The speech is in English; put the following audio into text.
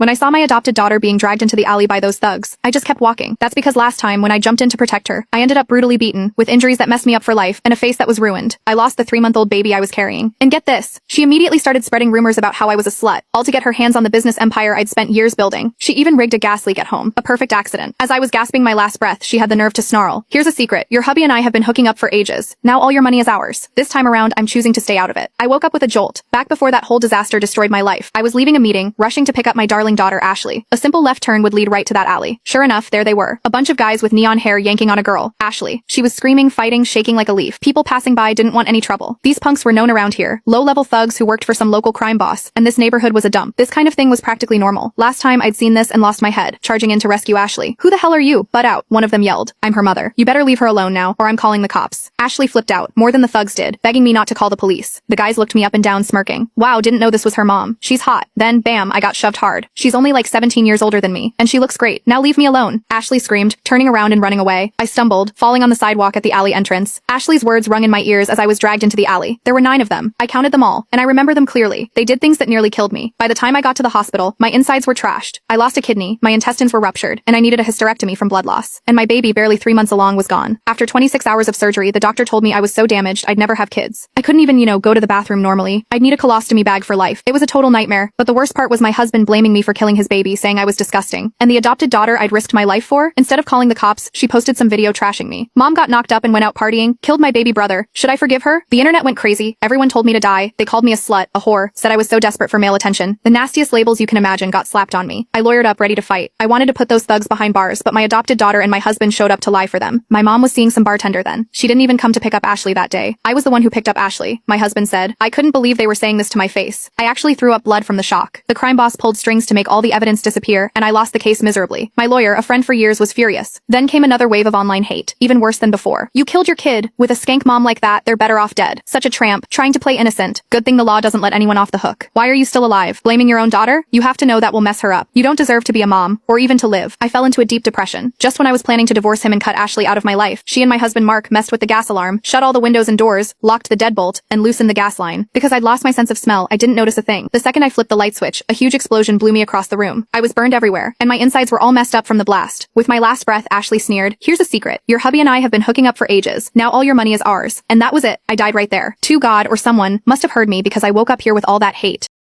When I saw my adopted daughter being dragged into the alley by those thugs, I just kept walking. That's because last time when I jumped in to protect her, I ended up brutally beaten, with injuries that messed me up for life, and a face that was ruined. I lost the 3-month-old baby I was carrying. And get this, she immediately started spreading rumors about how I was a slut, all to get her hands on the business empire I'd spent years building. She even rigged a gas leak at home, a perfect accident. As I was gasping my last breath, she had the nerve to snarl, "Here's a secret, your hubby and I have been hooking up for ages. Now all your money is ours. This time around, I'm choosing to stay out of it." I woke up with a jolt. Back before that whole disaster destroyed my life, I was leaving a meeting, rushing to pick up my darling daughter Ashley. A simple left turn would lead right to that alley. Sure enough, there they were. A bunch of guys with neon hair yanking on a girl, Ashley. She was screaming, fighting, shaking like a leaf. People passing by didn't want any trouble. These punks were known around here. Low-level thugs who worked for some local crime boss, and this neighborhood was a dump. This kind of thing was practically normal. Last time I'd seen this and lost my head, charging in to rescue Ashley. "Who the hell are you? Butt out," one of them yelled. "I'm her mother. You better leave her alone now, or I'm calling the cops." Ashley flipped out, more than the thugs did, begging me not to call the police. The guys looked me up and down smirking. Wow, didn't know this was her mom. She's hot. Then, bam, I got shoved hard. She's only like 17 years older than me, and she looks great. Now leave me alone. Ashley screamed, turning around and running away. I stumbled, falling on the sidewalk at the alley entrance. Ashley's words rung in my ears as I was dragged into the alley. There were 9 of them. I counted them all, and I remember them clearly. They did things that nearly killed me. By the time I got to the hospital, my insides were trashed. I lost a kidney, my intestines were ruptured, and I needed a hysterectomy from blood loss. And my baby, barely 3 months along, was gone. After 26 hours of surgery, the doctor told me I was so damaged I'd never have kids. I couldn't even, go to the bathroom normally. I'd need a colostomy bag for life. It was a total nightmare, but the worst part was my husband blaming me for killing his baby, saying I was disgusting. And the adopted daughter I'd risked my life for? Instead of calling the cops, she posted some video trashing me. Mom got knocked up and went out partying, killed my baby brother. Should I forgive her? The internet went crazy. Everyone told me to die. They called me a slut, a whore, said I was so desperate for male attention. The nastiest labels you can imagine got slapped on me. I lawyered up, ready to fight. I wanted to put those thugs behind bars, but my adopted daughter and my husband showed up to lie for them. My mom was seeing some bartender then. She didn't even come to pick up Ashley that day. I was the one who picked up Ashley, my husband said. I couldn't believe they were saying this to my face. I actually threw up blood from the shock. The crime boss pulled strings to make all the evidence disappear, and I lost the case miserably. My lawyer, a friend for years, was furious. Then came another wave of online hate, even worse than before. "You killed your kid. With a skank mom like that, they're better off dead. Such a tramp, trying to play innocent. Good thing the law doesn't let anyone off the hook. Why are you still alive? Blaming your own daughter? You have to know that will mess her up. You don't deserve to be a mom, or even to live." I fell into a deep depression. Just when I was planning to divorce him and cut Ashley out of my life, she and my husband Mark messed with the gas alarm, shut all the windows and doors, locked the deadbolt, and loosened the gas line. Because I'd lost my sense of smell, I didn't notice a thing. The second I flipped the light switch, a huge explosion blew me across the room. I was burned everywhere, and my insides were all messed up from the blast. With my last breath, Ashley sneered, "Here's a secret. Your hubby and I have been hooking up for ages. Now all your money is ours." And that was it. I died right there. To God or someone must have heard me because I woke up here with all that hate.